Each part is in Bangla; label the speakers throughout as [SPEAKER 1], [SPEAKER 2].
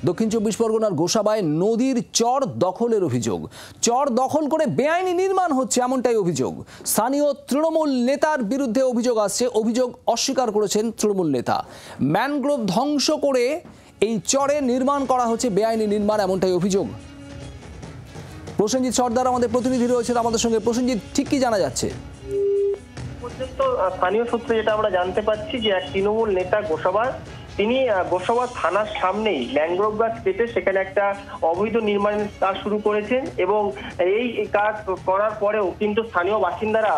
[SPEAKER 1] দক্ষিণ চব্বিশ পরগনার গোসাবায় নদীর চর দখলের অভিযোগ। চর দখল করে বেআইনি নির্মাণ হচ্ছে এমনটাই অভিযোগ। স্থানীয় তৃণমূল নেতার বিরুদ্ধে অভিযোগ আসছে। অভিযোগ অস্বীকার করেছেন তৃণমূল নেতা। ম্যানগ্রোভ ধ্বংস করে এই চরে নির্মাণ করা হচ্ছে বেআইনি নির্মাণ, এমনটাই অভিযোগ। প্রসেনজিৎ সর্দার আমাদের প্রতিনিধি রয়েছেন আমাদের সঙ্গে। প্রসেনজিৎ, ঠিক কি জানা যাচ্ছে?
[SPEAKER 2] পর্যন্ত স্থানীয় সূত্রে যেটা আমরা জানতে পারছি যে এক তৃণমূল নেতা গোসাবার, তিনি গোসাবা থানার সামনেই ম্যানগ্রোভ গাছ কেটে সেখানে একটা অবৈধ নির্মাণের কাজ শুরু করেছেন এবং এই কাজ করার পরেও কিন্তু স্থানীয় বাসিন্দারা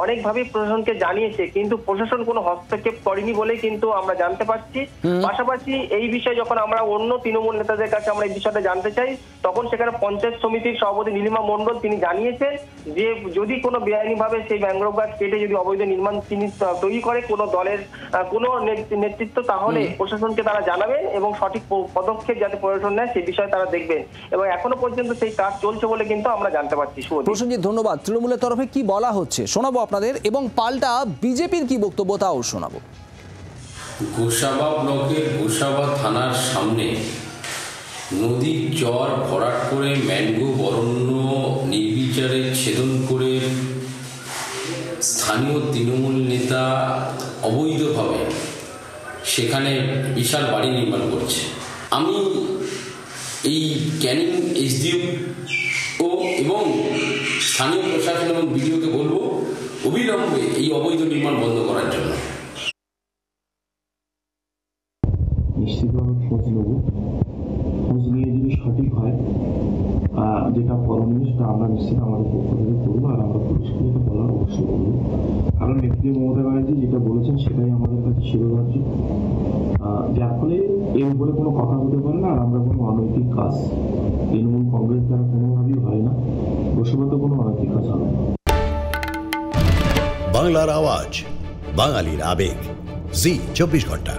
[SPEAKER 2] অনেকভাবে প্রশাসনকে জানিয়েছে, কিন্তু প্রশাসন কোনো হস্তক্ষেপ করেনি বলে কিন্তু আমরা জানতে পারছি। পাশাপাশি এই বিষয়ে যখন আমরা অন্য তৃণমূল নেতাদের কাছে আমরা এই বিষয়টা জানতে চাই, তখন সেখানে পঞ্চায়েত সমিতির সভাপতি নীলিমা মণ্ডল তিনি জানিয়েছেন যে যদি কোনো বেআইনিভাবে সেই ম্যানগ্রোভ গাছ কেটে যদি অবৈধ নির্মাণ তিনি তৈরি করে কোনো দলের কোনো নেতৃত্ব, তাহলে প্রশাসনকে তারা জানাবেন এবং সঠিক পদক্ষেপ যাতে প্রশাসন নেয় সেই বিষয়ে তারা দেখবেন এবং এখনো পর্যন্ত সেই কাজ চলছে বলে কিন্তু আমরা জানতে পারছি।
[SPEAKER 1] প্রসেনজিৎ, ধন্যবাদ। তৃণমূলের তরফে কি বলা হচ্ছে শোনাবো আপনাদের, এবং পাল্টা বিজেপির কি বক্তব্য তাও শোনাবো।
[SPEAKER 3] গোসাবা ব্লকের গোসাবা থানার সামনে নদীর চর ভরাট করে ম্যানগ্রোভ অরণ্য নির্বিচারে ছেদন করে স্থানীয় তৃণমূল নেতা অবৈধভাবে সেখানে বিশাল বাড়ি নির্মাণ করছে। আমি এই ক্যানিং এসডিও এবং স্থানীয় প্রশাসন এবং বিডিওকে বলবো অবিলম্বে এই অবৈধ নির্মাণ বন্ধ করার জন্য।
[SPEAKER 4] নিশ্চিতভাবে খোঁজ নেব, খোঁজ নিয়ে যদি সঠিক হয় যেটা করণীয় সেটা আমরা নিশ্চিত আমাদের পক্ষ থেকে করবো, আর আমরা পুলিশকে যেটা বলার অবশ্যই করবো। কারণ নেত্রী মমতা ব্যানার্জি যেটা বলেছেন সেটাই আমাদের কাছে শিরোধার্য, যার ফলে এর উপরে কোনো কথা হতে পারে না। আর আমরা কোনো অনৈতিক কাজ তৃণমূল কংগ্রেস দ্বারা কোনোভাবেই হয় না, বসবাতে কোনো অনৈতিক কাজ হবে না।
[SPEAKER 5] বাংলার আওয়াজ, বাঙালির আবেগ, জি 24 ঘন্টা।